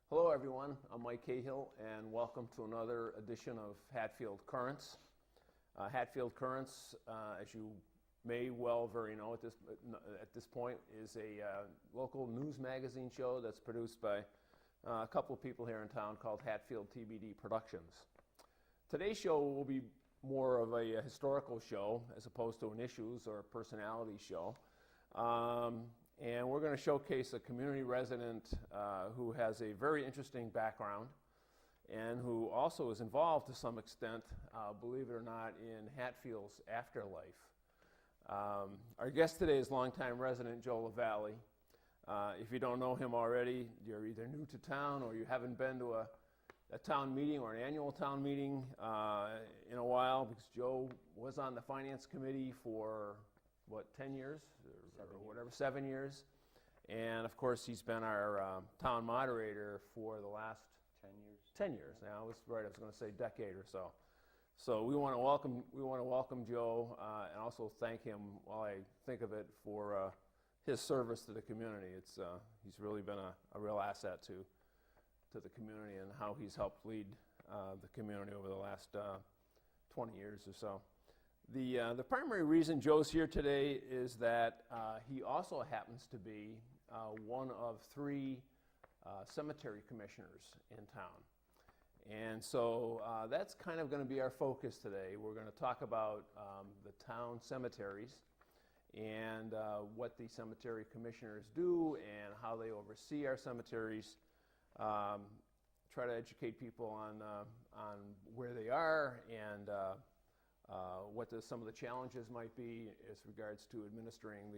Hello everyone, I'm Mike Cahill and welcome to another edition of Hatfield Currents. Hatfield Currents, as you may well very know at this point, is a local news magazine show that's produced by a couple of people here in town called Hatfield TBD Productions. Today's show will be more of a historical show as opposed to an issues or personality show. And we're going to showcase a community resident who has a very interesting background and who also is involved to some extent, believe it or not, in Hatfield's afterlife. Our guest today is longtime resident Joe Lavallee. If you don't know him already, you're either new to town or you haven't been to a town meeting or an annual town meeting in a while, because Joe was on the finance committee for 10 years or whatever, 7 years. And of course, he's been our town moderator for the last 10 years. 10 years. Now, I was going to say decade or so. So we want to welcome Joe and also thank him while I think of it for his service to the community. He's really been a real asset to the community and how he's helped lead the community over the last 20 years or so. The primary reason Joe's here today is that he also happens to be one of 3 cemetery commissioners in town. And so that's kind of going to be our focus today. We're going to talk about the town cemeteries and what the cemetery commissioners do and how they oversee our cemeteries. Try to educate people on where they are and what some of the challenges might be as regards to administering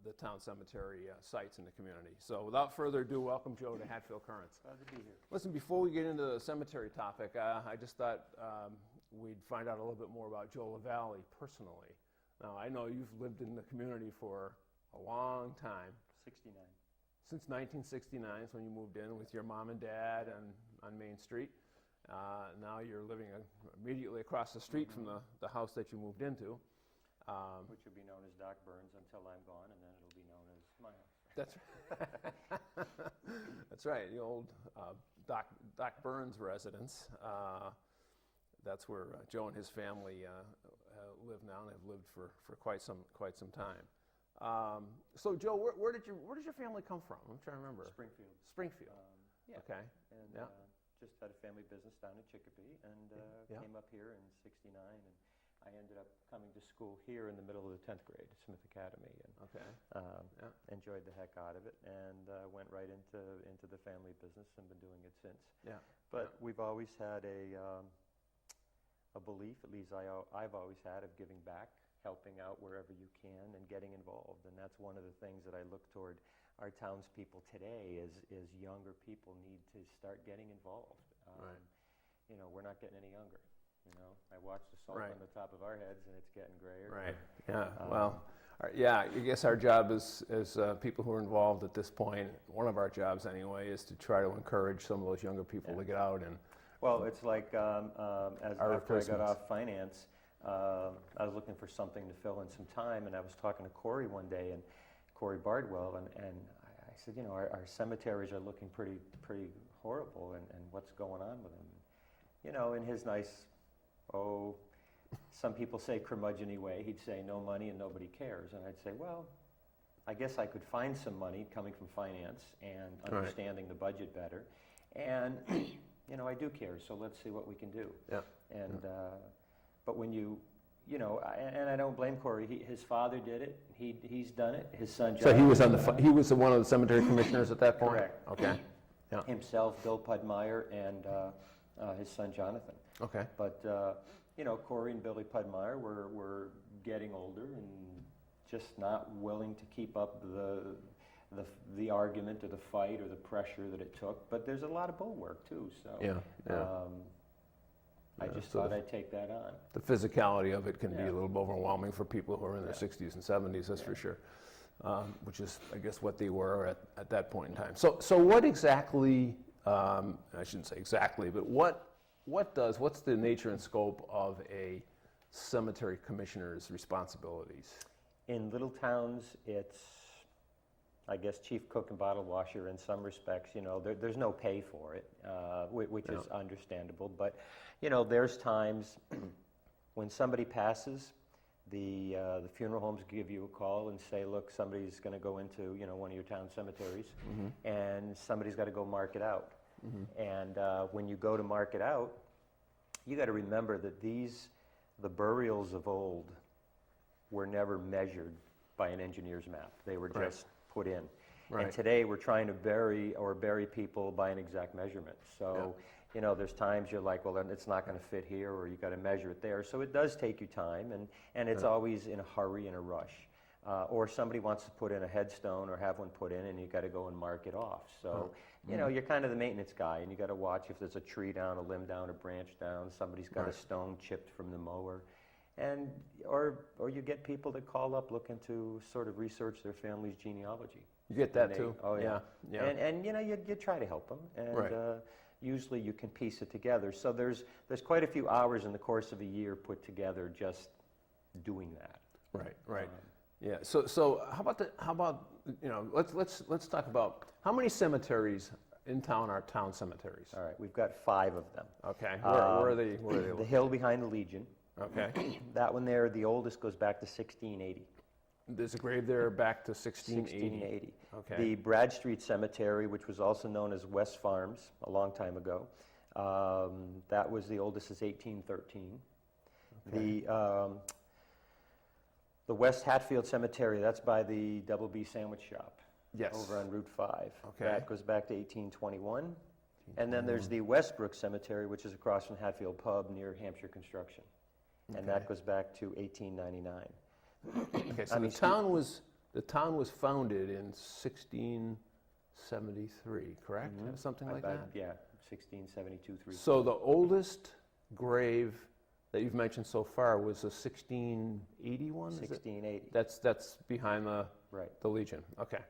the town cemetery sites in the community. So without further ado, welcome Joe to Hatfield Currents. Glad to be here. Listen, before we get into the cemetery topic, I just thought we'd find out a little bit more about Joe Lavallee personally. Now, I know you've lived in the community for a long time. 69. Since 1969 is when you moved in with your mom and dad on Main Street. Now you're living immediately across the street from the house that you moved into. Which will be known as Doc Burns until I'm gone, and then it'll be known as my house. That's right. That's right, the old Doc Burns residence. That's where Joe and his family live now, and have lived for quite some time. So Joe, where did your family come from? I'm trying to remember. Springfield. Yeah. Okay. And yeah. Just had a family business down in Chicopee, and came up here in '69, and I ended up coming to school here in the middle of the 10th grade at Smith Academy, and enjoyed the heck out of it, and went right into the family business and been doing it since. Yeah. But we've always had a belief, at least I've always had, of giving back, helping out wherever you can, and getting involved. And that's one of the things that I look toward our townspeople today is younger people need to start getting involved. Right. You know, we're not getting any younger. You know, I watch the salt Right. on the top of our heads, and it's getting grayer. Right. Yeah. I guess our job as people who are involved at this point, one of our jobs anyway, is to try to encourage some of those younger people to get out and. Well, it's like after I got off finance, I was looking for something to fill in some time, and I was talking to Corey one day, and Corey Bardwell, and I said, you know, our cemeteries are looking pretty horrible, and what's going on with them? You know, in his nice, some people say curmudgeon-y way, he'd say no money and nobody cares, and I'd say, well, I guess I could find some money coming from finance and understanding the budget better, and you know, I do care, so let's see what we can do. Yeah. And but when you know, and I don't blame Corey. His father did it. He's done it. His son. John, so he was one of the cemetery commissioners at that point. Correct. Okay. Yeah. Himself, Bill Pudmeyer, and his son Jonathan. Okay. But you know, Corey and Billy Pudmeyer were getting older and just not willing to keep up the argument or the fight or the pressure that it took. But there's a lot of bull work too. So yeah. I just thought I'd take that on. The physicality of it can be a little overwhelming for people who are in their 60s and 70s, that's for sure, which is, I guess, what they were at that point in time. So what exactly, I shouldn't say exactly, but what's the nature and scope of a cemetery commissioner's responsibilities? In little towns, it's I guess, chief cook and bottle washer in some respects. You know, there's no pay for it, which is understandable. But, you know, there's times when somebody passes, the funeral homes give you a call and say, look, somebody's going to go into, you know, one of your town cemeteries, and somebody's got to go mark it out. And when you go to mark it out, you got to remember that the burials of old were never measured by an engineer's map. They were just put in. And today we're trying to bury people by an exact measurement. So, you know, there's times you're like, well, then it's not going to fit here, or you got to measure it there. So it does take you time, and it's always in a hurry and a rush. Or somebody wants to put in a headstone or have one put in, and you got to go and mark it off. So, you know, you're kind of the maintenance guy, and you got to watch if there's a tree down, a limb down, a branch down, somebody's got a stone chipped from the mower. And, or you get people that call up looking to sort of research their family's genealogy. You get that too? Oh, yeah. Yeah. And you know, you try to help them, and usually you can piece it together. So there's quite a few hours in the course of a year put together just doing that. Right. Yeah. So how about you know, let's talk about how many cemeteries in town are town cemeteries? All right, we've got 5 of them. Okay. Where are they? The hill behind the Legion. Okay. That one there, the oldest, goes back to 1680. There's a grave there back to 1680. 1680. Okay. The Brad Street Cemetery, which was also known as West Farms a long time ago, that was the oldest is 1813. Okay. The West Hatfield Cemetery, that's by the Double B Sandwich Shop. Yes. Over on Route 5. Okay. That goes back to 1821. And then there's the Westbrook Cemetery, which is across from Hatfield Pub near Hampshire Construction. And that goes back to 1899. Okay, so the town was founded in 1673, correct? Something like that? Yeah, 1672, 3. So the oldest grave that you've mentioned so far was a 1681? 1680. That's behind the Legion. Okay.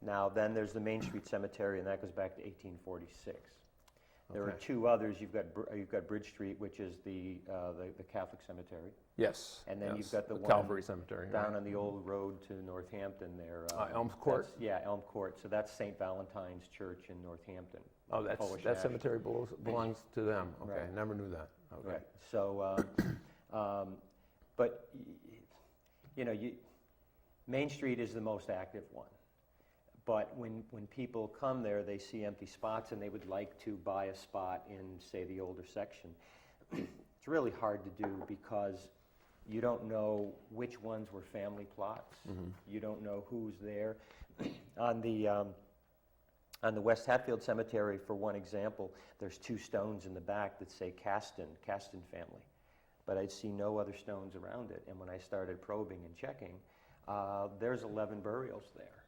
Now then there's the Main Street Cemetery, and that goes back to 1846. There are 2 others. You've got Bridge Street, which is the Catholic cemetery. Yes. And then you've got the one Calvary Cemetery down on the old road to Northampton there. Elm Court. Yeah, Elm Court. So that's St. Valentine's Church in Northampton. Oh, that cemetery belongs to them. Okay, never knew that. Okay. Right. So, but you know, Main Street is the most active one. But when people come there, they see empty spots and they would like to buy a spot in, say, the older section. It's really hard to do because you don't know which ones were family plots. You don't know who's there. On the West Hatfield Cemetery, for one example, there's 2 stones in the back that say Caston family. But I see no other stones around it. And when I started probing and checking, there's 11 burials there.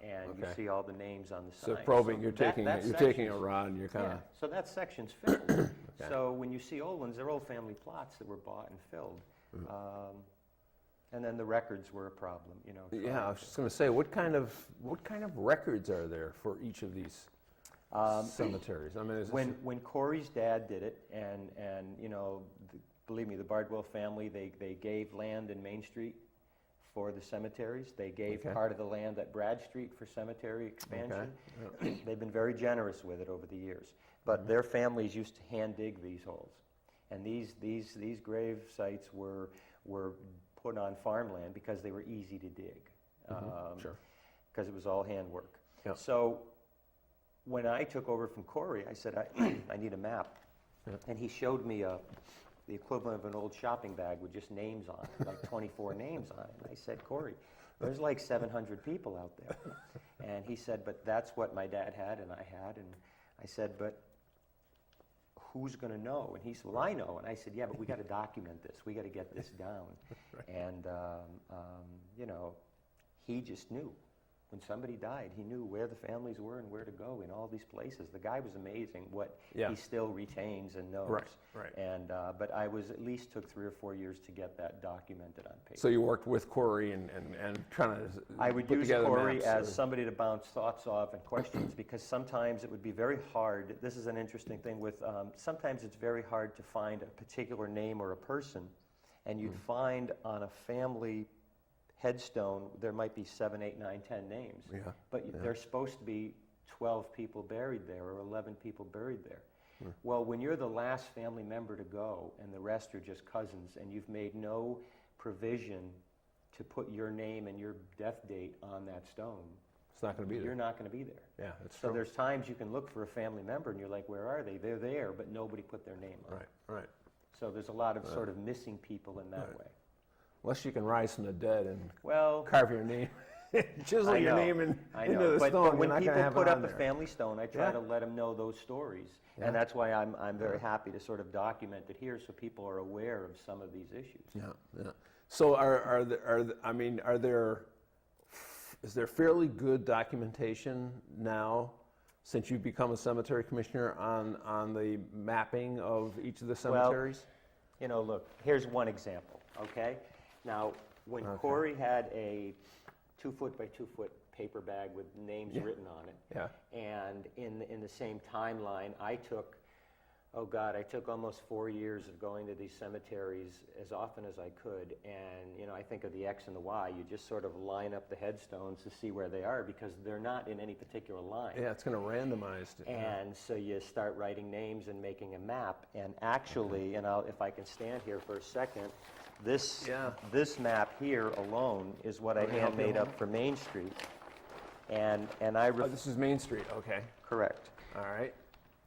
And you see all the names on the sign. So probing, you're taking a rod and you're kind of... So that section's filled. So when you see old ones, they're old family plots that were bought and filled. And then the records were a problem, you know. Yeah, I was just going to say, what kind of records are there for each of these cemeteries? I mean, when Corey's dad did it, and you know, believe me, the Bardwell family, they gave land in Main Street for the cemeteries. They gave part of the land at Brad Street for cemetery expansion. They've been very generous with it over the years. But their families used to hand dig these holes. And these grave sites were put on farmland because they were easy to dig. Because it was all handwork. So when I took over from Corey, I said, I need a map. And he showed me the equivalent of an old shopping bag with just names on it, like 24 names on it. And I said, Corey, there's like 700 people out there. And he said, but that's what my dad had and I had. And I said, but who's going to know? And he said, well, I know. And I said, yeah, but we got to document this. We got to get this down. And, you know, he just knew. When somebody died, he knew where the families were and where to go in all these places. The guy was amazing what he still retains and knows. And but I at least took 3 or 4 years to get that documented on paper. So you worked with Corey and trying to I would use Corey as somebody to bounce thoughts off and questions, because sometimes it would be very hard. This is an interesting thing with, sometimes it's very hard to find a particular name or a person, and you'd find on a family headstone, there might be 7, 8, 9, 10 names. Yeah. But there's supposed to be 12 people buried there or 11 people buried there. Well, when you're the last family member to go and the rest are just cousins and you've made no provision to put your name and your death date on that stone, It's not going to be there. you're not going to be there. Yeah, that's So true. there's times you can look for a family member and you're like, where are they? They're there, but nobody put their name on. Right. So there's a lot of sort of missing people in that way. Unless you can rise from the dead and Well, carve your name, chisel your name into the but stone. when you're not people gonna have put it up on a there. family stone, I try Yeah. to let them know those stories. Yeah. And that's why I'm very happy to sort of document it here so people are aware of some of these issues. Yeah. So is there fairly good documentation now, since you've become a cemetery commissioner, on the mapping of each of the cemeteries? You know, look, here's one example, okay? Now, when Corey had a 2-foot by 2-foot paper bag with names written on it, Yeah. and in the same timeline, I took almost 4 years of going to these cemeteries as often as I could, and, you know, I think of the X and the Y. You just sort of line up the headstones to see where they are because they're not in any particular line. Yeah, it's going to randomize it. And so you start writing names and making a map, and actually, and if I can stand here for a second, this map here alone is what I hand made up for Main Street, and I This is Main Street, okay. correct, All right.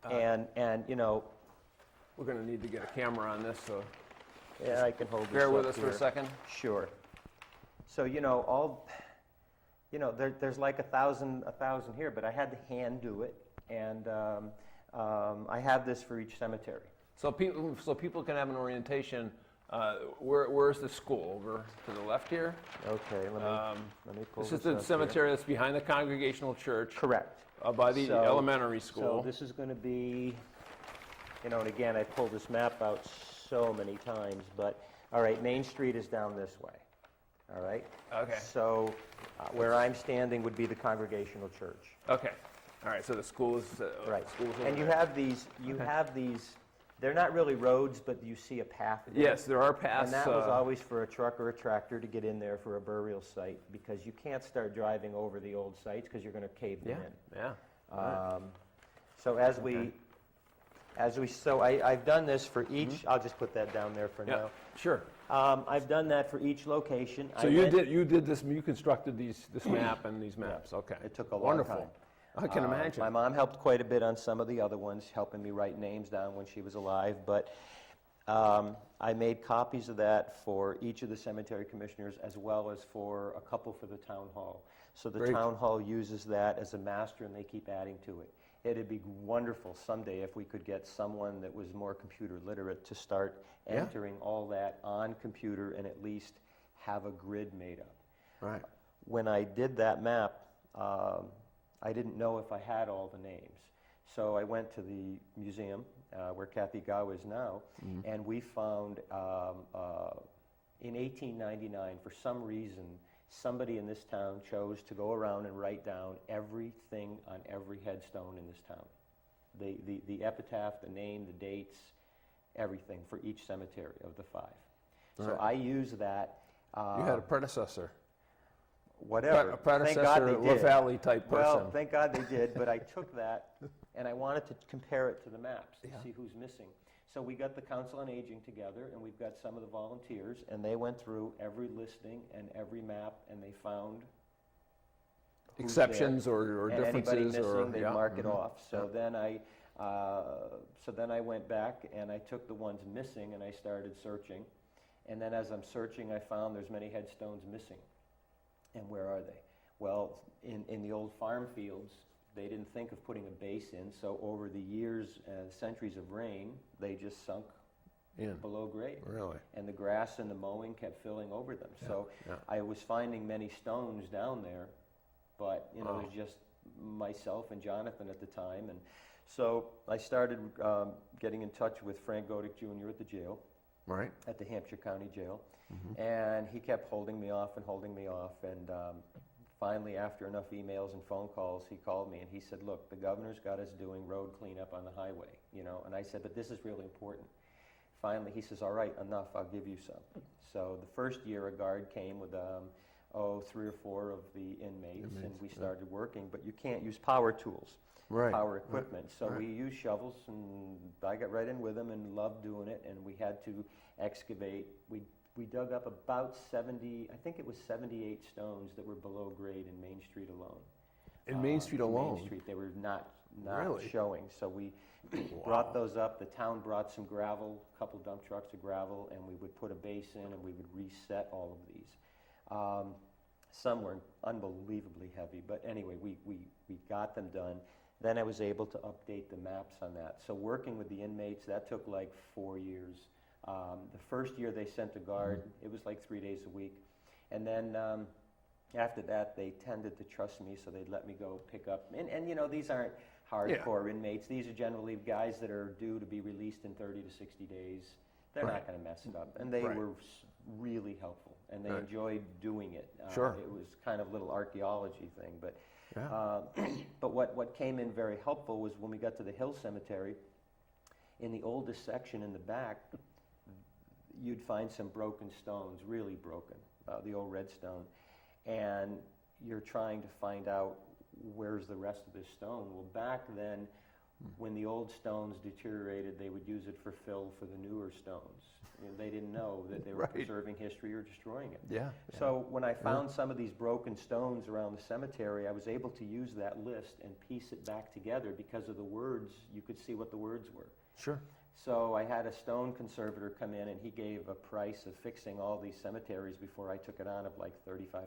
and you know, We're going to need to get a camera on this, so yeah, I can hold this bear with up us for a here. second. Sure. So there's like a thousand here, but I had to hand do it, and I have this for each cemetery. So people can have an orientation. Where's the school? Over to the left here? Okay, let me pull This this is the up cemetery that's behind the Congregational Church. Here. Correct. By the So- elementary school. So this is going to be, you know, and again, I pulled this map out so many times, but, all right, Main Street is down this way, all right? Okay. So where I'm standing would be the Congregational Church. Okay. All right, so the school is... Right. School's over And you there. have these, they're not really roads, but you see a path there. Yes, there are paths. And that was always for a truck or a tractor to get in there for a burial site, because you can't start driving over the old sites because you're going to cave them in. Yeah. So I've done this for each, I'll just put that down there for Yeah, now. sure. I've done that for each location. So you did this, you constructed this map and these maps, okay. It took a long Wonderful. time. I can imagine. My mom helped quite a bit on some of the other ones, helping me write names down when she was alive, but I made copies of that for each of the cemetery commissioners as well as for a couple for the town hall. So the Great. town hall uses that as a master and they keep adding to it. It'd be wonderful someday if we could get someone that was more computer literate to start entering all that on computer and at least have a grid made up. Right. When I did that map, I didn't know if I had all the names. So I went to the museum where Kathy Gow is now, and we found in 1899, for some reason, somebody in this town chose to go around and write down everything on every headstone in this town. The epitaph, the name, the dates, everything for each cemetery of the 5. So Right. I use that. You had a predecessor. Whatever. A Thank God predecessor, they did. Lavallee type person. Well, thank God they did, but I took that and I wanted to compare it to the maps to see who's missing. So we got the Council on Aging together, and we've got some of the volunteers, and they went through every listing and every map, and they found who's Exceptions there. or And anybody differences missing, they'd yeah. mark it Mhm. off. So then I went back and I took the ones missing and I started searching. And then as I'm searching, I found there's many headstones missing. And where are they? Well, in the old farm fields, they didn't think of putting a base in, so over the years, centuries of rain, they just sunk below grade. Really? And the grass and the mowing kept filling over them. So yeah. I was finding many stones down there, but it was just myself and Jonathan at the time. And so I started getting in touch with Frank Godick Jr. at the jail, Right. at the Hampshire County Jail. And he kept holding me off. And finally, after enough emails and phone calls, he called me and he said, look, the governor's got us doing road cleanup on the highway, you know. And I said, but this is really important. Finally, he says, all right, enough, I'll give you some. So the first year, a guard came with 3 or 4 of the inmates, and we started working, but you can't use power tools, power equipment. So we used shovels, and I got right in with them and loved doing it, and we had to excavate. We dug up about 70, I think it was 78 stones that were below grade in Main Street alone. In Main Street alone? Main Street, they were not Really? showing. So we brought those up. The town brought some gravel, a couple dump trucks of gravel, and we would put a base in, and we would reset all of these. Some were unbelievably heavy, but anyway, we got them done. Then I was able to update the maps on that. So working with the inmates, that took like 4 years. The first year they sent a guard, it was like 3 days a week. And then after that, they tended to trust me, so they'd let me go pick up. And you know, these aren't hardcore inmates. These are generally guys that are due to be released in 30 to 60 days. They're not going to mess it up. And they were really helpful, and they enjoyed doing it. It was kind of a little archaeology thing. But, but what came in very helpful was when we got to the Hill Cemetery, in the oldest section in the back, you'd find some broken stones, really broken, the old red stone. And you're trying to find out where's the rest of this stone. Well, back then, when the old stones deteriorated, they would use it for fill for the newer stones. You know, they didn't know that they were preserving history or destroying it. So when I found some of these broken stones around the cemetery, I was able to use that list and piece it back together because of the words. You could see what the words were. So I had a stone conservator come in, and he gave a price of fixing all these cemeteries before I took it on of like $35,000.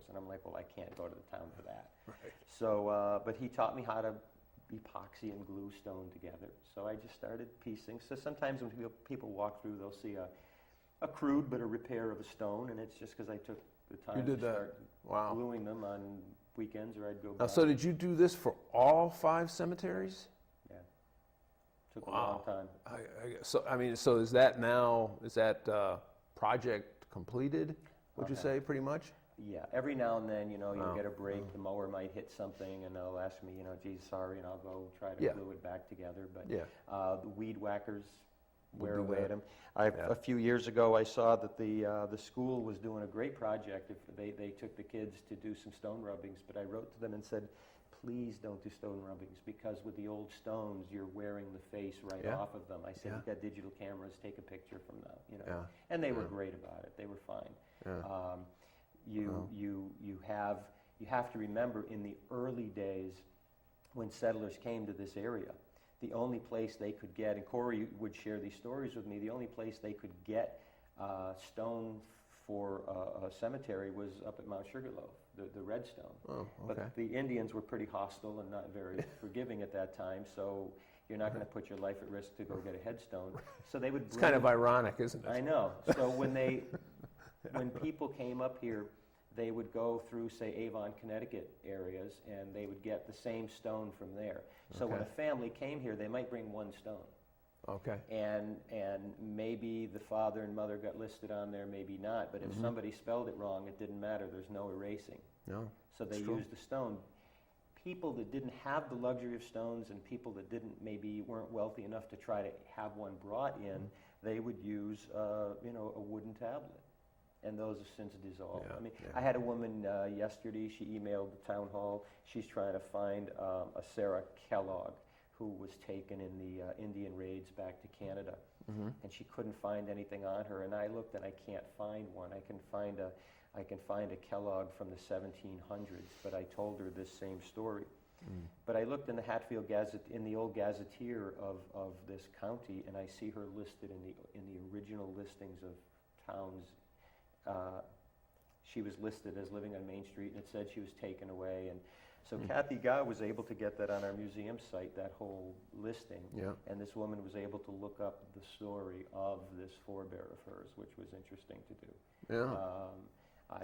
And I'm like, well, I can't go to the town for that. So, but he taught me how to epoxy and glue stone together. So I just started piecing. So sometimes when people walk through, they'll see a crude but a repair of a stone, and it's just because I took the time to start gluing them on weekends, or I'd go back. So did you do this for all 5 cemeteries? Took a long time. So is that now, project completed, would you say, pretty much? Yeah, every now and then, you know, you'll get a break, the mower might hit something, and they'll ask me, you know, geez, sorry, and I'll go try to glue it back together. But the weed whackers wear away at them. A few years ago, I saw that the school was doing a great project. They took the kids to do some stone rubbings, but I wrote to them and said, please don't do stone rubbings, because with the old stones, you're wearing the face off of them. I said, you've got digital cameras, take a picture from them, you know. And they were great about it. They were fine. You have to remember, in the early days when settlers came to this area, the only place they could get, and Corey would share these stories with me, the only place they could get stone for a cemetery was up at Mount Sugarloaf, the red stone. But the Indians were pretty hostile and not very forgiving at that time, so you're not going to put your life at risk to go get a headstone. So they would It's kind of ironic, isn't it? I know. So when people came up here, they would go through, say, Avon, Connecticut areas, and they would get the same stone from there. So when a family came here, they might bring one stone. And maybe the father and mother got listed on there, maybe not. But if somebody spelled it wrong, it didn't matter. There's no erasing. So they used the stone. People that didn't have the luxury of stones, and people that weren't wealthy enough to try to have one brought in, they would use a wooden tablet. And those have since dissolved. I had a woman yesterday, she emailed the town hall. She's trying to find a Sarah Kellogg who was taken in the Indian raids back to Canada. And she couldn't find anything on her. And I looked, and I can't find one. I can find a Kellogg from the 1700s, but I told her this same story. But I looked in the Hatfield Gazette, in the old gazetteer of this county, and I see her listed in the original listings of towns. She was listed as living on Main Street, and it said she was taken away. And so Kathy Gah was able to get that on our museum site, that whole listing. And this woman was able to look up the story of this forebear of hers, which was interesting to do.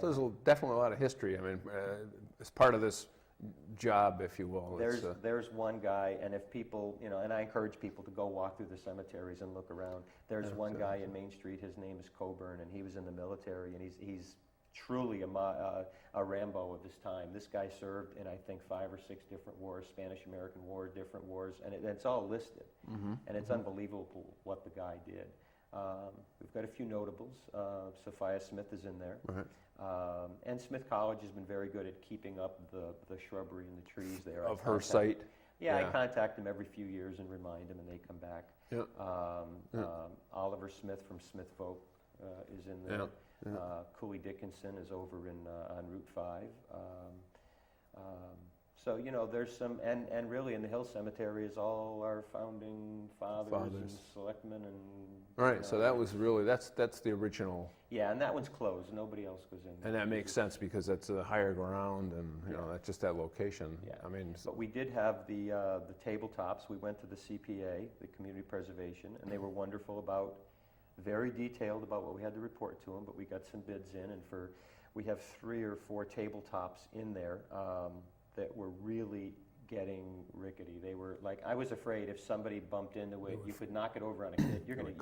So there's definitely a lot of history. I mean, as part of this job, if you will. There's one guy, and if people, and I encourage people to go walk through the cemeteries and look around. There's one guy in Main Street, his name is Coburn, and he was in the military, and he's truly a Rambo of his time. This guy served in, I think, 5 or 6 different wars, Spanish-American War, different wars, and it's all listed. And it's unbelievable what the guy did. We've got a few notables. Sophia Smith is in there. And Smith College has been very good at keeping up the shrubbery and the trees there. Of her site? Yeah, I contact them every few years and remind them, and they come back. Yeah. Oliver Smith from Smith Folk is in there. Yeah. Cooley Dickinson is over on Route 5. So, you know, there's some, and really in the Hill Cemetery is all our founding fathers. And selectmen and... Right, you know, so that was really, that's the original. Yeah, and that one's closed. Nobody else goes in. And that makes sense because that's a higher ground and, you know, that's just that location. Yeah. I mean... But we did have the tabletops. We went to the CPA, the Community Preservation, and they were wonderful about, very detailed about what we had to report to them, but we got some bids in, and we have 3 or 4 tabletops in there that were really getting rickety. They were like, I was afraid if somebody bumped into it, you could knock it over on a kid. You're going to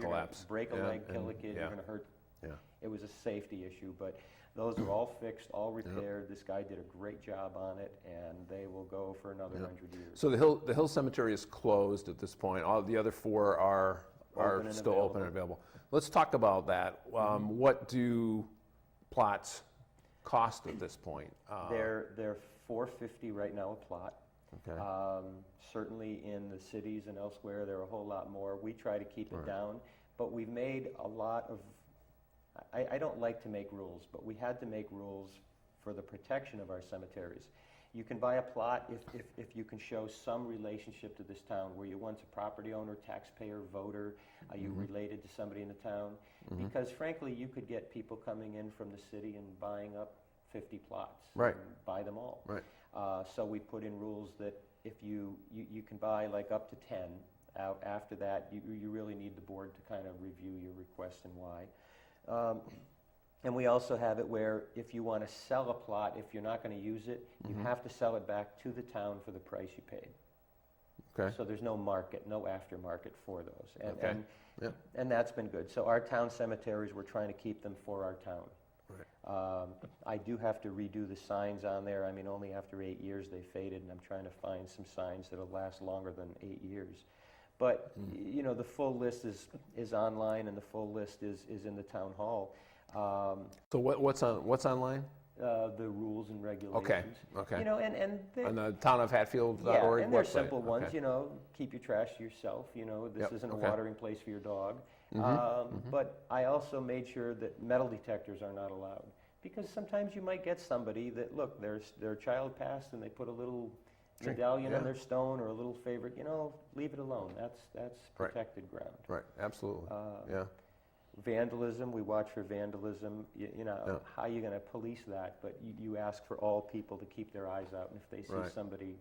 break a leg, kill a kid, you're going to hurt. Yeah. It was a safety issue, but those are all fixed, all repaired. This guy did a great job on it, and they will go for another 100 years. So the Hill Cemetery is closed at this point. All the other 4 are still open and available. Let's talk about that. What do plots cost at this point? They're $450 right now a plot. Okay. Certainly in the cities and elsewhere, they're a whole lot more. We try to keep it down, but we've made a lot of, I don't like to make rules, but we had to make rules for the protection of our cemeteries. You can buy a plot if you can show some relationship to this town. Were you once a property owner, taxpayer, voter? Are you related to somebody in the town? Because frankly, you could get people coming in from the city and buying up 50 plots. Right. And buy them all. Right. So we put in rules that if you can buy like up to 10. After that, you really need the board to kind of review your request and why. And we also have it where if you want to sell a plot, if you're not going to use it, you have to sell it back to the town for the price you paid. Okay. So there's no market, no aftermarket for those. Okay. And that's been good. So our town cemeteries, we're trying to keep them for our town. Right. I do have to redo the signs on there. I mean, only after 8 years they faded, and I'm trying to find some signs that'll last longer than 8 years. But, you know, the full list is online, and the full list is in the town hall. So what's online? The rules and regulations. Okay. You know, and On the townofhatfield.org yeah, and they're website. simple ones. Okay. You know, keep your trash to yourself. You know, this isn't a watering place for your dog. But I also made sure that metal detectors are not allowed, because sometimes you might get somebody that, look, their child passed and they put a little medallion on their stone or a little favorite. You know, leave it alone. That's protected ground. Right. Absolutely. Vandalism, we watch for vandalism. You know, how are you going to police that? But you ask for all people to keep their eyes out, and if they see somebody,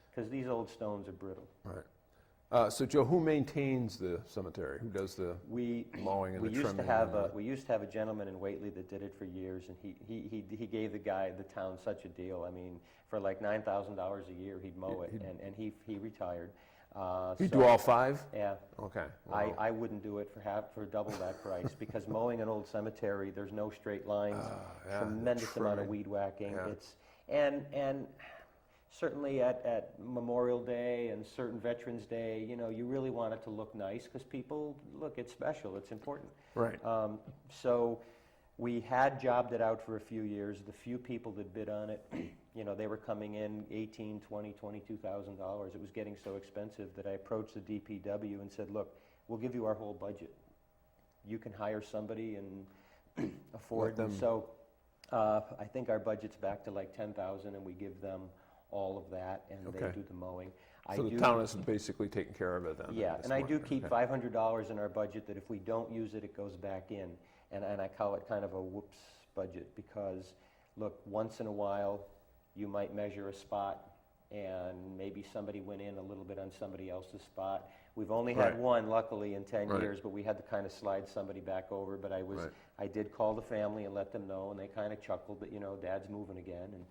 because these old stones are brittle. Right. So Joe, who maintains the cemetery? Who does the mowing and the trimming? We used to have a gentleman in Whately that did it for years, and he gave the town such a deal. I mean, for like $9,000 a year, he'd mow it, and he retired. You do all 5? Yeah. Okay. Wow. I wouldn't do it for double that price, because mowing an old cemetery, there's no straight lines, tremendous amount of weed whacking. Yeah. And certainly at Memorial Day and certain Veterans Day, you know, you really want it to look nice, because people, look, it's special, it's important. Right. So we had jobbed it out for a few years. The few people that bid on it, you know, they were coming in $18,000, $20,000, $22,000. It was getting so expensive that I approached the DPW and said, look, we'll give you our whole budget. You can hire somebody and afford them. So I think our budget's back to like $10,000, and we give them all of that, and they do the mowing. So the town is basically taking care of it then? Yeah, and I do keep $500 in our budget that if we don't use it, it goes back in. And I call it kind of a whoops budget, because, look, once in a while, you might measure a spot, and maybe somebody went in a little bit on somebody else's spot. We've only had one, luckily, in 10 years, but we had to kind of slide somebody back over. But I did call the family and let them know, and they kind of chuckled that, you know, Dad's moving again. And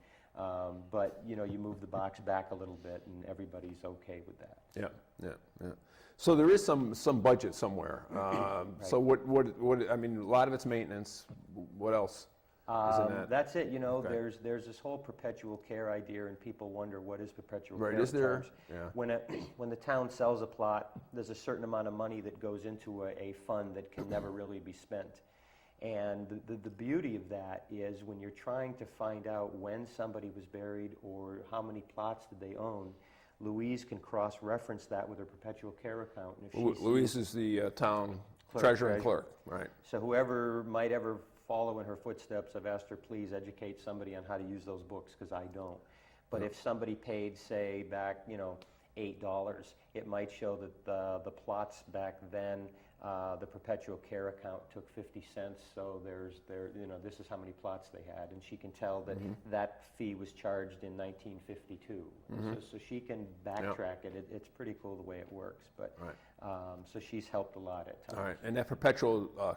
but, you know, you move the box back a little bit, and everybody's okay with that. Yeah. So there is some budget somewhere. So what? I mean, a lot of it's maintenance. What else is in that? That's it. You know, there's this whole perpetual care idea, and people wonder, what is perpetual care? Right. Is there? Yeah. When the town sells a plot, there's a certain amount of money that goes into a fund that can never really be spent. And the beauty of that is when you're trying to find out when somebody was buried or how many plots did they own, Louise can cross-reference that with her Perpetual Care account. And if she Louise is the town treasurer and clerk, right? So whoever might ever follow in her footsteps, I've asked her, please educate somebody on how to use those books, because I don't. But if somebody paid, say, back, $8, it might show that the plots back then, the Perpetual Care account took 50 cents, so this is how many plots they had, and she can tell that that fee was charged in 1952. So she can backtrack it. It's pretty cool the way it works, but so she's helped a lot at times. All right, and that Perpetual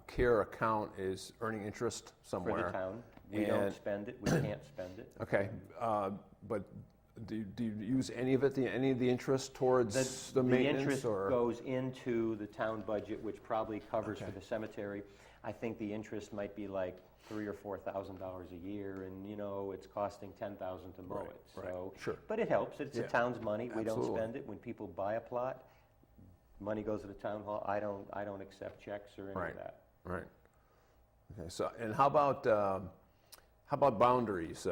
Care account is earning interest somewhere? For the town. We don't spend it. We can't spend it. Okay, but do you use any of it, any of the interest towards the maintenance? The interest or? goes into the town budget, which probably covers for the cemetery. I think the interest might be like $3,000 or $4,000 a year, and it's costing $10,000 to mow it. So, sure. But it helps. It's the town's money. We Absolutely. don't spend it. When people buy a plot, money goes to the town hall. I don't accept checks or any of that. Right. Okay. So, and how about boundaries,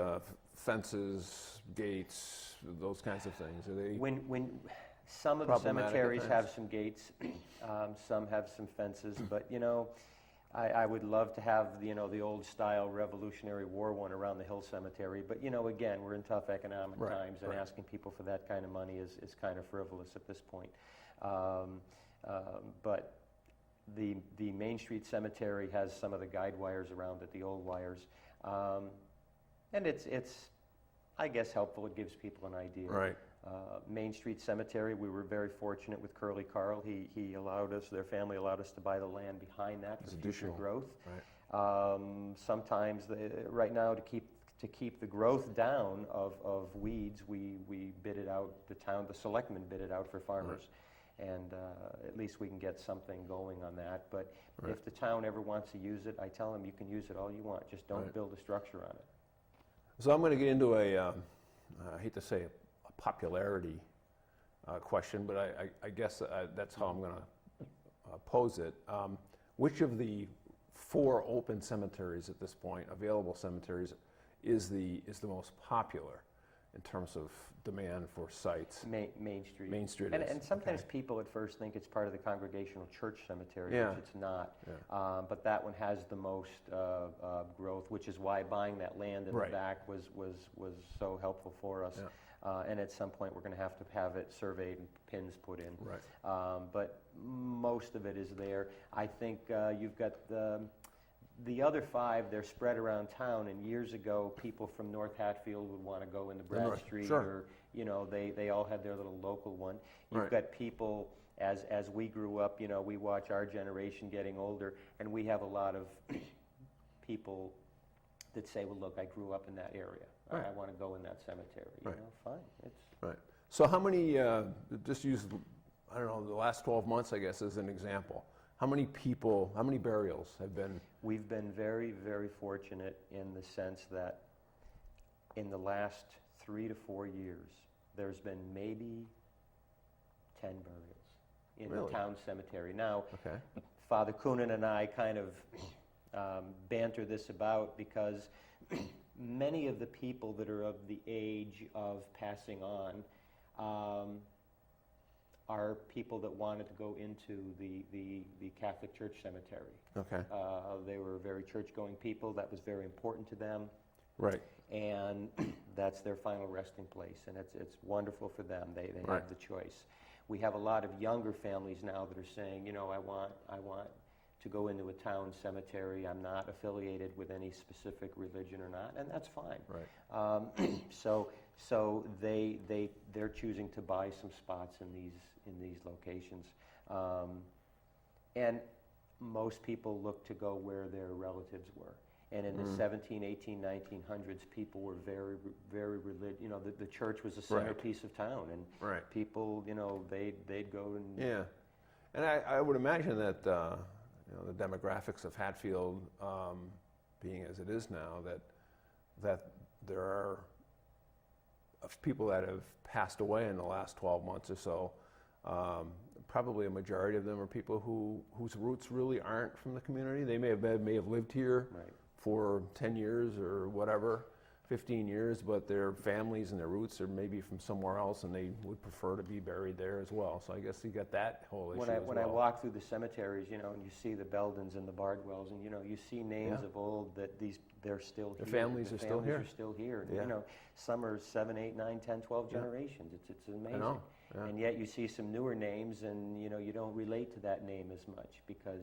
fences, gates, those kinds of things? Are they When some of the cemeteries have some gates, some have some fences, but I would love to have the old style Revolutionary War one around the Hill Cemetery, but again, we're in tough economic times, and asking people for that kind of money is kind of frivolous at this point. But the Main Street Cemetery has some of the guide wires around it, the old wires, and it's I guess helpful. It gives people an idea. Right. Main Street Cemetery, we were very fortunate with Curly Carl. He allowed us, their family allowed us to buy the land behind that for future growth. Right. Sometimes, right now, to keep the growth down of weeds, we bid it out. The selectmen bid it out for farmers. Right. And at least we can get something going on that. But if the town ever wants to use it, I tell them you can use it all you want. Just don't build a structure on it. So I'm going to get into I hate to say a popularity question, but I guess that's how I'm going to pose it. Which of the 4 open cemeteries at this point, available cemeteries, is the most popular in terms of demand for sites? Main Street. Main Street and sometimes people at first think it's part of the Congregational Church Cemetery, which it's not. Yeah. But that one has the most growth, which is why buying that land in the back was so helpful for us. Yeah. And at some point we're going to have it surveyed and pins put in. Right. But most of it is there. I think you've got the other 5, they're spread around town, and years ago, people from North Hatfield would want to go into Bradstreet, or they all had their little local one. You've got people, as we grew up, we watch our generation getting older, and we have a lot of people that say, well, look, I grew up in that area. I want to go in that cemetery. Fine. It's So how many? Just use the last 12 months, I guess, as an example. How many burials have been? We've been very, very fortunate in the sense that in the last 3 to 4 years, there's been maybe 10 burials in the town cemetery. Now, Father Coonan and I kind of banter this about, because many of the people that are of the age of passing on are people that wanted to go into the Catholic Church cemetery. Okay. They were very church-going people. That was very important to them. Right. And that's their final resting place, and it's wonderful for them. They have the choice. We have a lot of younger families now that are saying, I want to go into a town cemetery. I'm not affiliated with any specific religion or not, and that's fine. Right. So they're choosing to buy some spots in these locations, and most people look to go where their relatives were. And in the 17, 18, 1900s, people were very, very religious. The church was a centerpiece of town, and people, they'd go and... Yeah, and I would imagine that, the demographics of Hatfield, being as it is now, that there are of people that have passed away in the last 12 months or so, Probably a majority of them are people whose roots really aren't from the community. They may have lived here Right. for 10 years or whatever, 15 years, but their families and their roots are maybe from somewhere else, and they would prefer to be buried there as well. So I guess you got that whole issue When I walk through the cemeteries, and you see the Beldens and the Bardwells, and you see names of old that they're still here. Their families are still here. Are still here. Yeah. Some are 7, 8, 9, 10, 12 generations. It's amazing. I know. Yeah. And yet you see some newer names, and you don't relate to that name as much because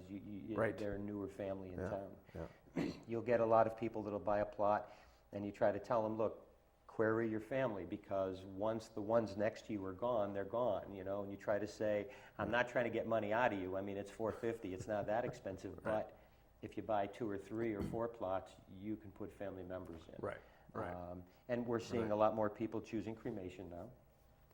Right. they're a newer family in town. Yeah. You'll get a lot of people that'll buy a plot, and you try to tell them, look, query your family, because once the ones next to you are gone, they're gone, and you try to say, I'm not trying to get money out of you. I mean, it's $450, it's not that expensive, Right. but if you buy 2 or 3 or 4 plots, you can put family members in. Right. Right. And we're seeing a lot more people choosing cremation now.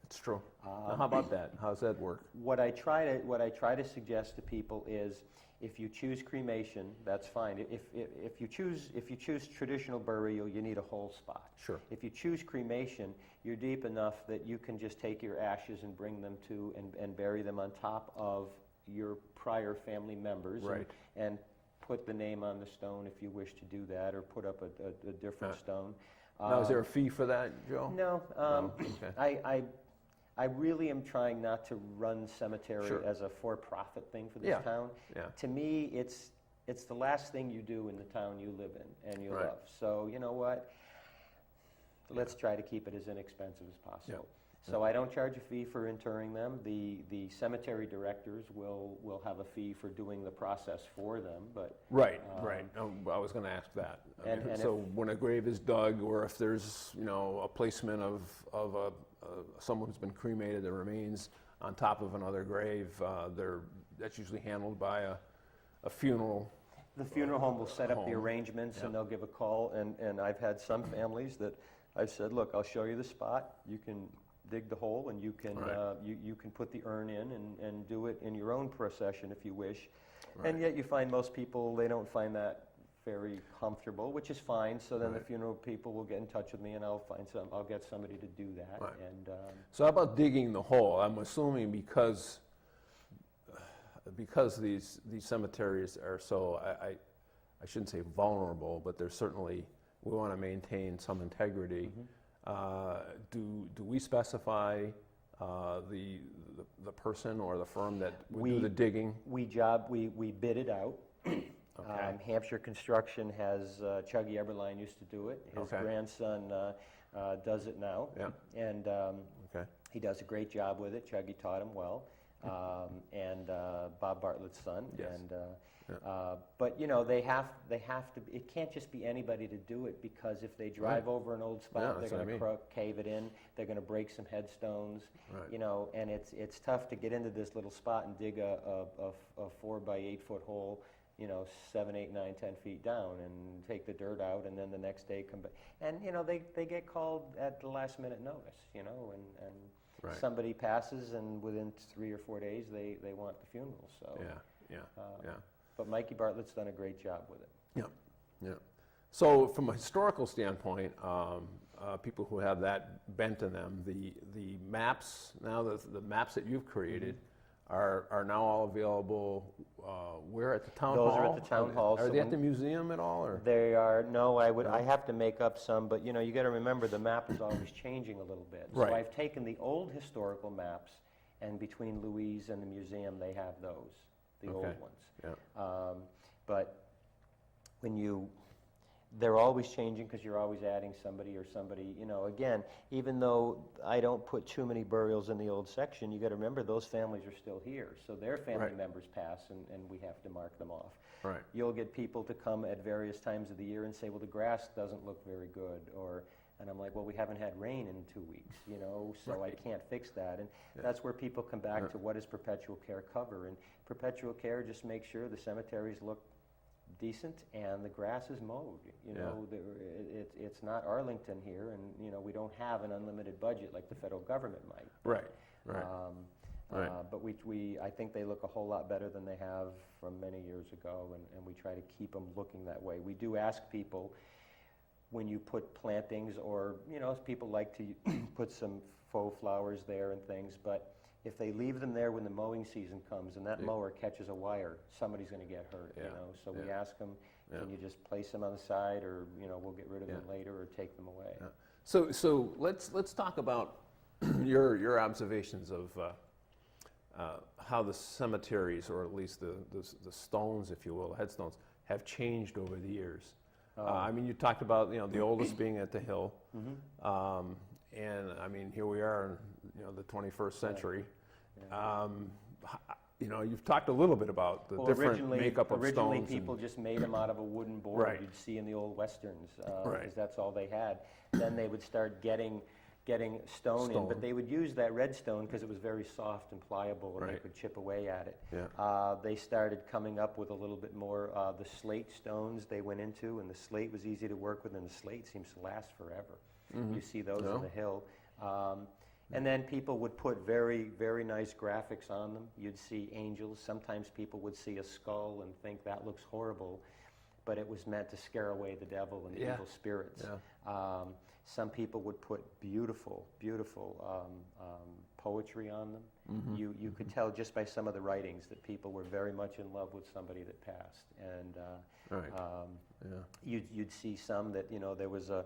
It's true. Now, how about that? How's that work? What I try to suggest to people is, if you choose cremation, that's fine. If you choose traditional burial, you need a whole spot. Sure. If you choose cremation, you're deep enough that you can just take your ashes and bring them to and bury them on top of your prior family members. Right. And put the name on the stone if you wish to do that, or put up a different stone. Now, is there a fee for that, Joe? No. Okay. I really am trying not to run cemetery Sure. as a for-profit thing for this town. Yeah. To me, it's the last thing you do in the town you live in and you Right. love. So you know what? Let's try to keep it as inexpensive as possible. Yeah. So I don't charge a fee for interring them. The cemetery directors will have a fee for doing the process for them. But Right. I was going to ask that. And so when a grave is dug, or if there's a placement of someone who's been cremated, the remains on top of another grave, that's usually handled by a funeral. the funeral home will set up the Home. arrangements, Yep. and they'll give a call. And I've had some families that I've said, look, I'll show you the spot. You can dig the hole, and you can Right. you can put the urn in and do it in your own procession if you wish. Right. And yet you find most people, they don't find that very comfortable, which is fine. So then the Right. funeral people will get in touch with me, and I'll get somebody to do that. Right. And So how about digging the hole? I'm assuming because these cemeteries are so, I shouldn't say vulnerable, but they're certainly, we want to maintain some integrity. Do we specify the person or the firm that would do the digging? we bid it out. Okay. Hampshire Construction has, Chuggy Eberline used to do it. His Okay. grandson does it now. Yeah. And Okay. he does a great job with it. Chuggy taught him well. And Bob Bartlett's son. Yes. And, Yeah. but they have to, it can't just be anybody to do it, because if they drive over an old Yeah, spot, they're that's what I going to cave it in, they're going to break some headstones, Right. and it's tough to get into this little spot and dig a 4 by 8 foot hole, 7, 8, 9, 10 feet down, and take the dirt out, and then the next day come back. And, they get called at the last minute notice, and Right. somebody passes, and within 3 or 4 days, they want the funeral, so. Yeah. But Mikey Bartlett's done a great job with it. Yeah. So from a historical standpoint, people who have that bent in them, the maps, now the maps that you've created are now all available where at the town hall? Those are at the town hall. Are so they at when- the museum at all, or? They are, no, I have to make up some, but you got to remember the map is always changing a little bit. So Right. I've taken the old historical maps, and between Louise and the museum, they have those, the Okay. old ones. Yeah. But they're always changing, because you're always adding somebody or somebody, again, even though I don't put too many burials in the old section, you got to remember those families are still here. So their family Right. members pass, and we have to mark them off. Right. You'll get people to come at various times of the year and say, well, the grass doesn't look very good, and I'm like, well, we haven't had rain in 2 weeks, so I Right. can't fix that. And Yeah. that's where people come back Yeah. to, what does Perpetual Care cover? And Perpetual Care just makes sure the cemeteries look decent and the grass is mowed. It's not Arlington here, and we don't have an unlimited budget like the federal government might. Right. Right. But I think they look a whole lot better than they have from many years ago, and we try to keep them looking that way. We do ask people, when you put plantings, or people like to put some faux flowers there and things, but if they leave them there when the mowing season comes and that mower catches a wire, somebody's going to get hurt, you know. So we ask them, can you just place them on the side, or, you know, we'll get rid of them later or take them away. So let's talk about your observations of how the cemeteries, or at least the stones, if you will, headstones, have changed over the years. I mean, you talked about, you know, the oldest being at the Hill, and I mean, here we are in, you know, the 21st century. You know, you've talked a little bit about the different makeup of stones. Originally, people just made them out of a wooden board you'd see in the old westerns, because that's all they had. Then they would start getting stone in, but they would use that red stone because it was very soft and pliable, and they could chip away at it. They started coming up with a little bit more the slate stones they went into, and the slate was easy to work with, and the slate seems to last forever. You see those in the Hill. And then people would put very, very nice graphics on them. You'd see angels. Sometimes people would see a skull and think that looks horrible, but it was meant to scare away the devil and evil spirits. Some people would put beautiful, beautiful poetry on them. You could tell just by some of the writings that people were very much in love with somebody that passed. And you'd see some that, you know, there was a,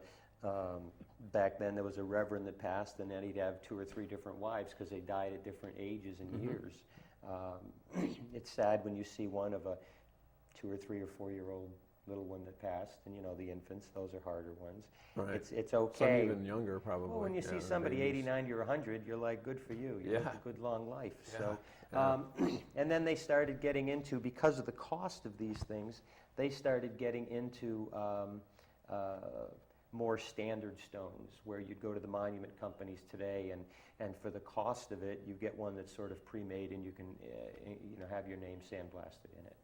back then there was a reverend that passed, and then he'd have 2 or 3 different wives because they died at different ages and years. It's sad when you see one of a 2 or 3 or 4-year-old little one that passed, and you know, the infants, those are harder ones. It's okay. Some even younger, probably. Well, when you see somebody 89 or 100, you're like, good for you. You have a good long life. So, and then they started getting into, because of the cost of these things, they started getting into more standard stones, where you'd go to the monument companies today, and for the cost of it, you get one that's sort of pre-made, and you can you know, have your name sandblasted in it.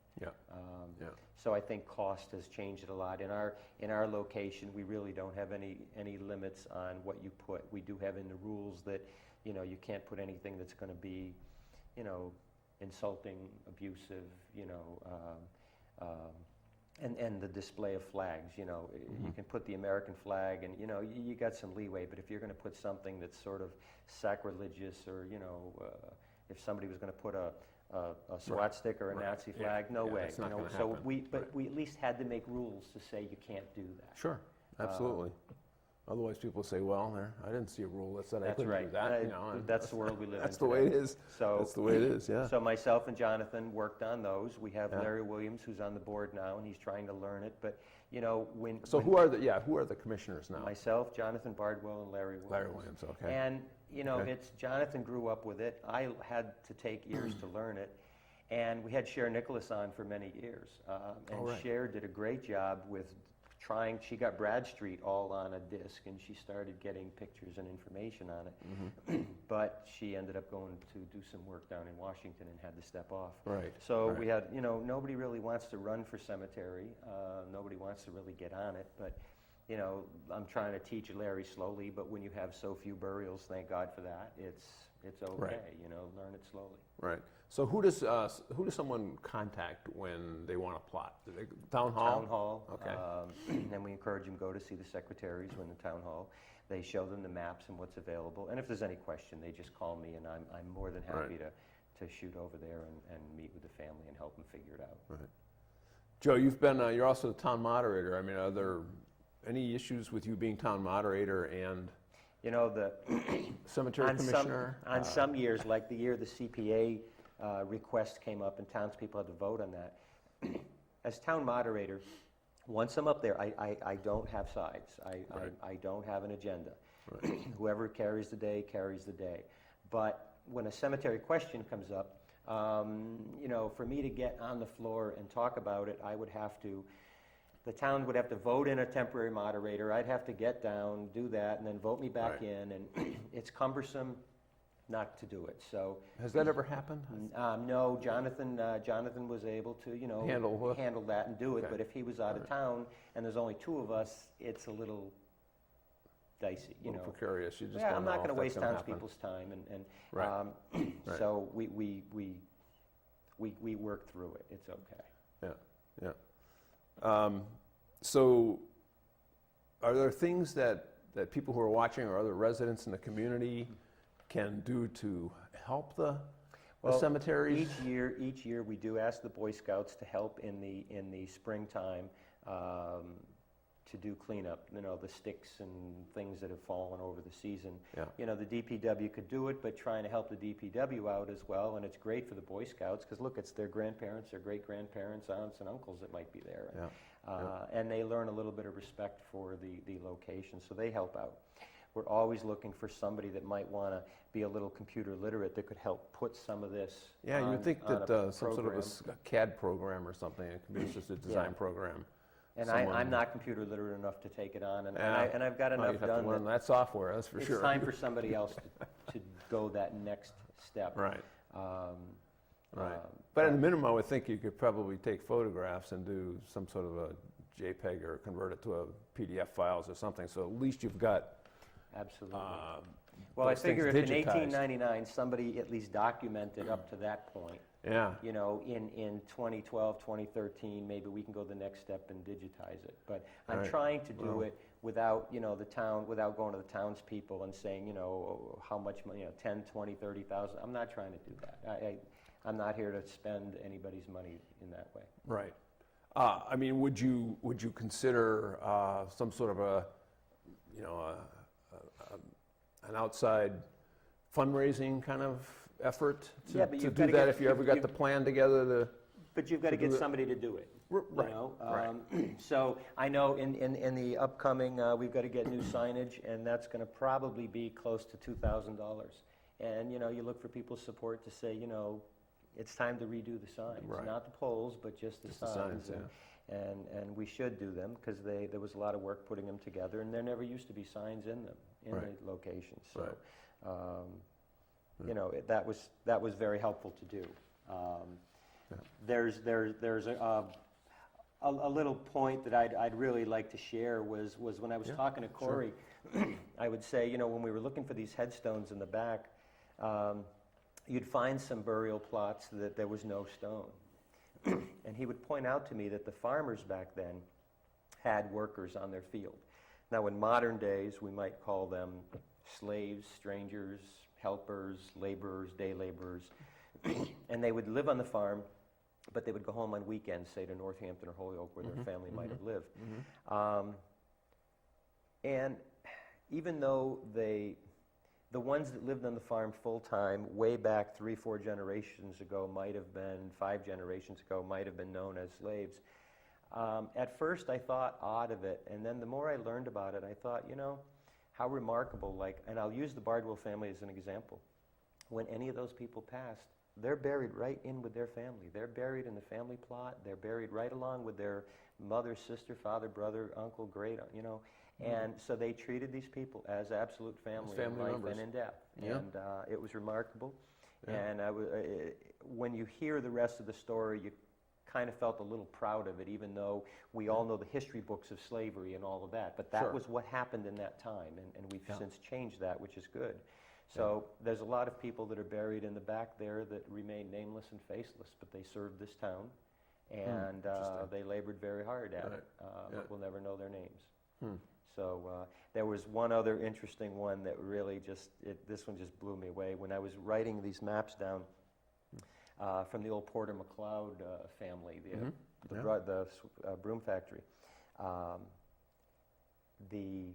So I think cost has changed it a lot. In our location, we really don't have any limits on what you put. We do have in the rules that, you know, you can't put anything that's going to be, you know, insulting, abusive, you know, and the display of flags. You know, you can put the American flag, and you know, you got some leeway. But if you're going to put something that's sort of sacrilegious, or you know, if somebody was going to put a SWAT stick or a Nazi flag, no way. That's not you know, gonna so happen. we at least had to make rules to say you can't do that. Sure, absolutely. Otherwise, people say, "Well, I didn't see a rule that said I couldn't do that." You know, and that's the world we live in. That's the way it is. So that's the way it is. Yeah. So myself and Jonathan worked on those. We have Larry Williams, who's on the board now, and he's trying to learn it. But you know, who are the commissioners now? Myself, Jonathan Bardwell, and Larry Williams. Larry Williams. Okay. And you know, it's Jonathan grew up with it. I had to take years to learn it. And we had Cher Nicholas on for many years. Cher did a great job with trying. She got Bradstreet all on a disc, and she started getting pictures and information on it. But she ended up going to do some work down in Washington and had to step off. So we had, you know, nobody really wants to run for cemetery. Nobody wants to really get on it. But, you know, I'm trying to teach Larry slowly. But when you have so few burials, thank God for that. It's okay. You know, learn it slowly. Right. So who does someone contact when they want to plot? Town hall? Town hall. Okay. And we encourage them to go to see the secretaries when the town hall. They show them the maps and what's available. And if there's any question, they just call me, and I'm more than happy to shoot over there and meet with the family and help them figure it out. Right. Joe, you're also the town moderator. I mean, are there any issues with you being town moderator and you know, the cemetery commissioner? On some years, like the year the CPA request came up and townspeople had to vote on that. As town moderator, once I'm up there, I don't have sides. I don't have an agenda. Whoever carries the day, carries the day. But when a cemetery question comes up, you know, for me to get on the floor and talk about it, the town would have to vote in a temporary moderator. I'd have to get down, do that, and then vote me back in, and it's cumbersome not to do it. So has that ever happened? No, Jonathan was able to, you know, handle that and do it. But if he was out of town and there's only 2 of us, it's a little dicey, you know. Precarious. You just I'm not going to waste townspeople's time, and so we work through it. It's okay. Yeah. So are there things that people who are watching or other residents in the community can do to help the Well, cemeteries? Each year we do ask the Boy Scouts to help in the springtime to do cleanup. You know, the sticks and things that have fallen over the season. Yeah. You know, the DPW could do it, but trying to help the DPW out as well. And it's great for the Boy Scouts because look, it's their grandparents, their great grandparents, aunts and uncles that might be there. And they learn a little bit of respect for the location, so they help out. We're always looking for somebody that might want to be a little computer literate that could help put some of this. Yeah, you would think that some sort of program. a CAD program or something, a computer-assisted design program. And Someone- I'm not computer literate enough to take it on, and I've got enough you'd have done to learn that that software, that's for sure. it's time for somebody else to go that next step. Right. But at a minimum, I would think you could probably take photographs and do some sort of a JPEG or convert it to a PDF files or something, so at least you've got Absolutely. Well, I those figure things if in digitized. 1899 somebody at least documented up to that point, Yeah. you know, in 2012, 2013, maybe we can go the next step and digitize it. But I'm Right. trying to do Well. it without, you know, without going to the townspeople and saying, you know, how much money, you know, 10, 20, 30,000. I'm not trying to do that. I'm not here to spend anybody's money in that way. Right. I mean, would you consider some sort of a, you know, an outside fundraising kind of effort to, Yeah, but to you've do gotta that get- if you ever got the plan together to? But you've got to To do get it. somebody to do it. Right, You know? right. So I know in the upcoming, we've got to get new signage, and that's going to probably be close to $2,000. And, you know, you look for people's support to say, you know, it's time to redo the signs. Right. Not the poles, but just the Just the signs. signs, And we should do them because there was a lot of work putting them together, and there never used to be signs in them, in Right. the locations. So, Right. you know, that was very helpful to do. There's a little point that I'd really like to share was when I was talking to Corey, I would say, you know, when we were looking for these headstones in the back, you'd find some burial plots that there was no stone. And he would point out to me that the farmers back then had workers on their field. Now, in modern days, we might call them slaves, strangers, helpers, laborers, day laborers. And they would live on the farm, but they would go home on weekends, say to Northampton or Holyoke, where their family might have lived. And even though the ones that lived on the farm full-time, way back 3-4 generations ago, might have been 5 generations ago, might have been known as slaves, at first I thought odd of it, and then the more I learned about it, I thought, you know, how remarkable, and I'll use the Bardwell family as an example. When any of those people passed, they're buried right in with their family. They're buried in the family plot. They're buried right along with their mother, sister, father, brother, uncle, great, you know. And so they treated these people as absolute family in life members. and in death. Yeah. And it was remarkable. Yeah. And when you hear the rest of the story, you kind of felt a little proud of it, even though we all know the history books of slavery and all of that. But that Sure. was what happened in that time, and we've since changed that, which is good. So there's a lot of people that are buried in the back there that remain nameless and faceless, but they served this town, and they labored very hard at it, but we'll never know their names. So there was one other interesting one that really this one just blew me away. When I was writing these maps down from the old Porter McLeod family, the broom factory, the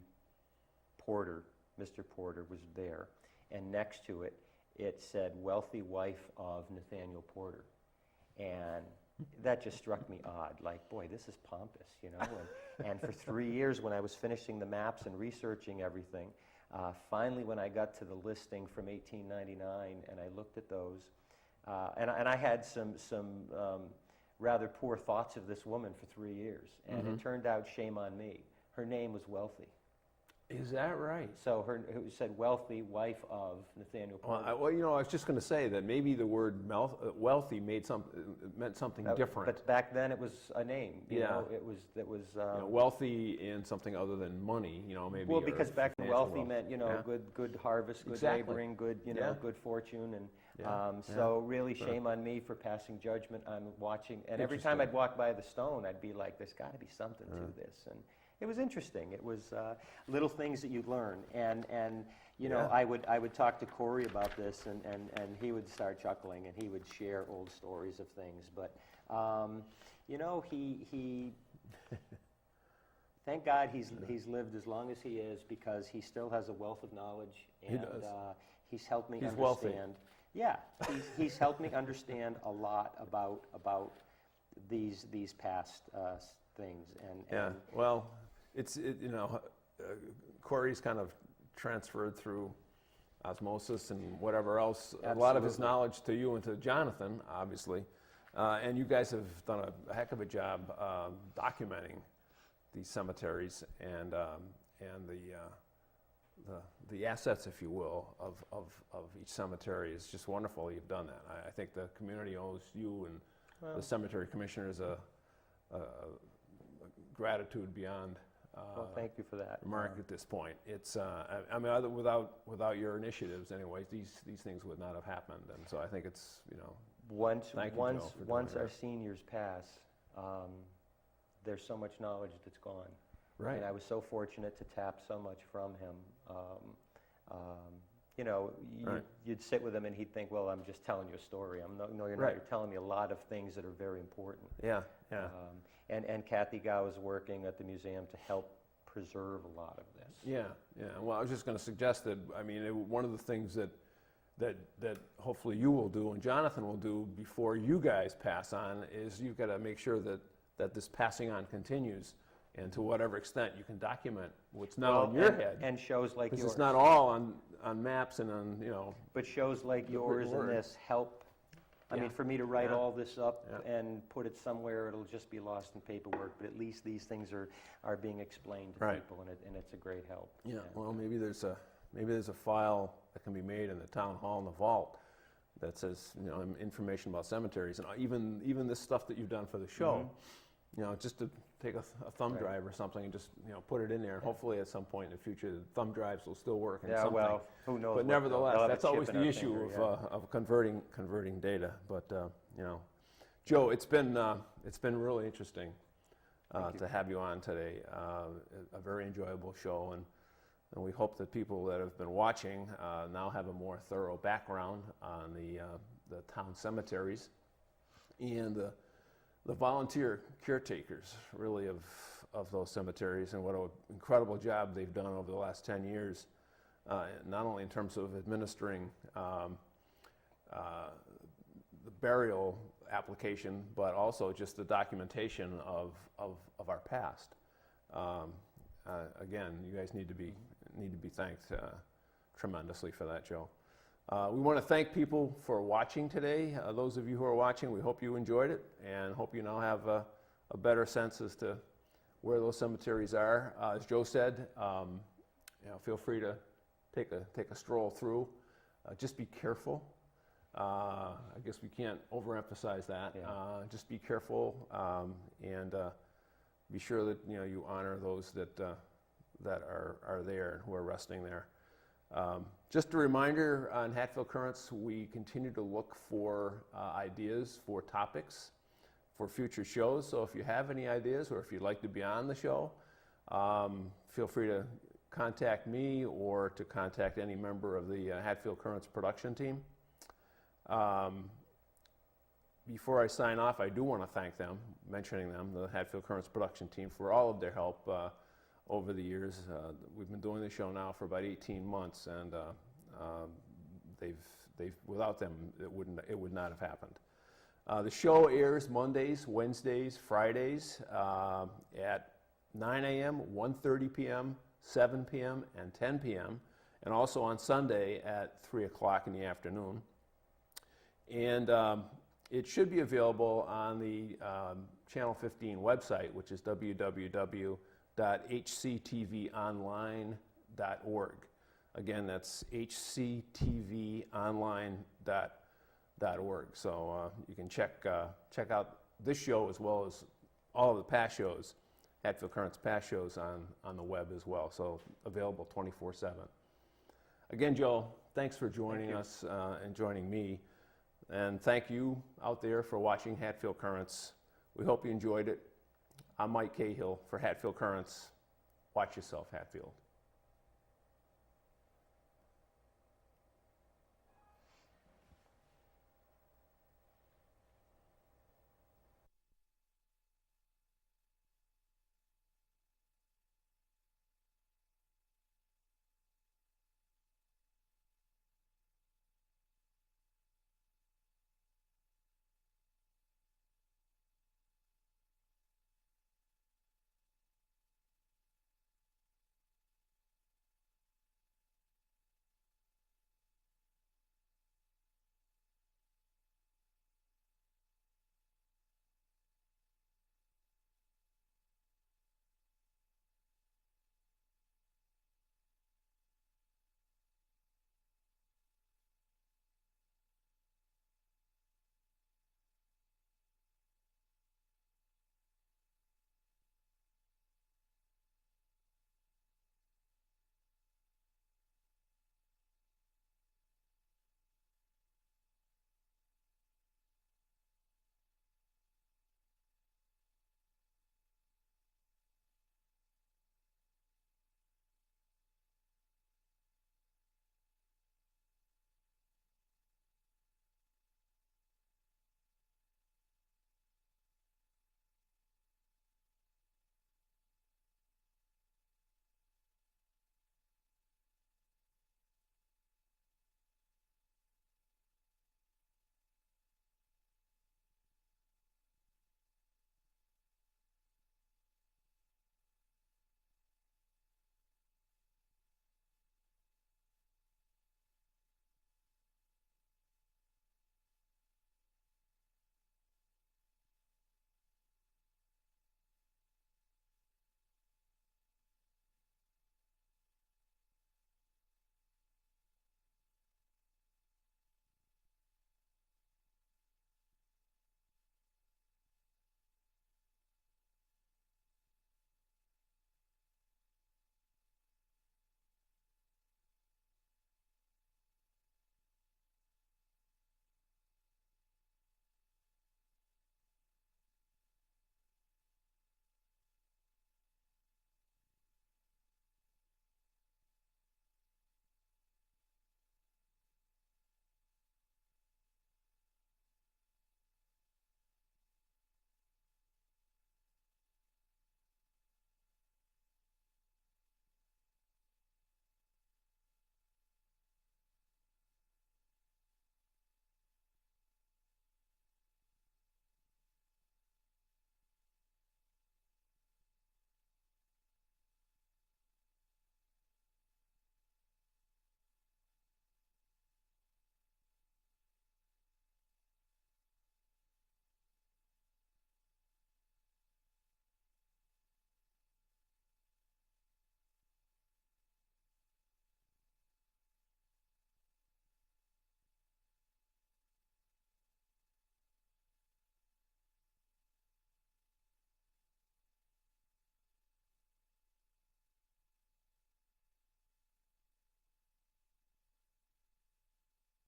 Porter, Mr. Porter, was there. And next to it, it said, wealthy wife of Nathaniel Porter. And that just struck me odd. Like, boy, this is pompous, you know? And for 3 years, when I was finishing the maps and researching everything, finally, when I got to the listing from 1899 and I looked at those, and I had some rather poor thoughts of this woman for 3 years. And it turned out, shame on me, her name was Wealthy. Is that right? So it said wealthy, wife of Nathaniel Porter. Well, you know, I was just going to say that maybe the word wealthy meant something different. But back then it was a name. You know, it was you know, wealthy in something other than money. You know, maybe. Well, because back then wealthy wealth. meant, you know, good harvest, good laboring, good, you know, good fortune, and so really shame on me for passing judgment on watching. And every time I'd walk by the stone, I'd be like, there's got to be something to this. And it was interesting. It was little things that you learn, and you know, Yeah. I would talk to Corey about this, and he would start chuckling, and he would share old stories of things. But you know, he thank God he's lived as long as he is, because he still has a wealth of knowledge, and He does. He's helped me He's understand. wealthy. Yeah, he's helped me understand a lot about these past things, Yeah, and well, you know, Corey's kind of transferred through osmosis and whatever else, a lot of his Absolutely. knowledge to you and to Jonathan, obviously. And you guys have done a heck of a job documenting these cemeteries and the assets, if you will, of each cemetery is just wonderful. You've done that. I think the community owes you and the cemetery commissioners a gratitude beyond well, thank you for that. remark at this point. It's I mean, without your initiatives, anyways, these things would not have happened. And so I think it's, you know, Once Thank you, Joe, for doing once our that. seniors pass, there's so much knowledge that's gone. right. And I was so fortunate to tap so much from him. You know, Right. you'd sit with him and he'd think, well, I'm just telling you a story. No, you're not. Right. You're telling me a lot of things that are very important. Yeah, yeah. And Kathy Gow is working at the museum to help preserve a lot of this. Yeah, yeah. Well, I was just going to suggest that, I mean, one of the things that hopefully you will do and Jonathan will do before you guys pass on is you've got to make sure that this passing on continues, and to whatever extent you can document what's now in your head. And shows like Because yours. it's not all on maps and on, you know. But shows like The yours word. and this help. I Yeah. mean, for me to write Yeah. all this up Yeah. and put it somewhere, it'll just be lost in paperwork. But at least these things are being explained to Right. people, and it's a great help. Yeah, And, well, maybe there's a file that can be made in the town hall in the vault that says, you know, information about cemeteries, and even this stuff that you've done for the show, you know, just to take a thumb Right. drive or something and just, you know, put it in there, and hopefully at some point in the future, the thumb drives will still work in yeah, something. well, who knows? But what they'll nevertheless, have a that's chip always in the our issue finger, yeah. of converting data. But you know, Joe, it's been really interesting Thank you. to have you on today. A very enjoyable show, and we hope that people that have been watching now have a more thorough background on the town cemeteries and the volunteer caretakers, really, of those cemeteries, and what an incredible job they've done over the last 10 years, not only in terms of administering the burial application, but also just the documentation of our past. Again, you guys need to be thanked tremendously for that, Joe. We want to thank people for watching today. Those of you who are watching, we hope you enjoyed it, and hope you now have a better sense as to where those cemeteries are. As Joe said, you know, feel free to take a stroll through. Just be careful. I guess we can't overemphasize that. Yeah. Just be careful, and be sure that, you know, you honor those that are there and who are resting there. Just a reminder, on Hatfield Currents, we continue to look for ideas for topics for future shows. So if you have any ideas, or if you'd like to be on the show, feel free to contact me or to contact any member of the Hatfield Currents production team. Before I sign off, I do want to thank them, mentioning them, the Hatfield Currents production team, for all of their help over the years. We've been doing the show now for about 18 months, and without them, it would not have happened. The show airs Mondays, Wednesdays, Fridays at 9 a.m., 1:30 p.m., 7 p.m., and 10 p.m., and also on Sunday at 3 o'clock in the afternoon. And it should be available on the Channel 15 website, which is www.hctvonline.org. Again, that's hctvonline.org. So you can check out this show as well as all of the past shows, Hatfield Currents past shows, on the web as well. So available 24/7. Again, Joe, thanks for joining us and joining me. And thank you out there for watching Hatfield Currents. We hope you enjoyed it. I'm Mike Cahill for Hatfield Currents. Watch yourself, Hatfield.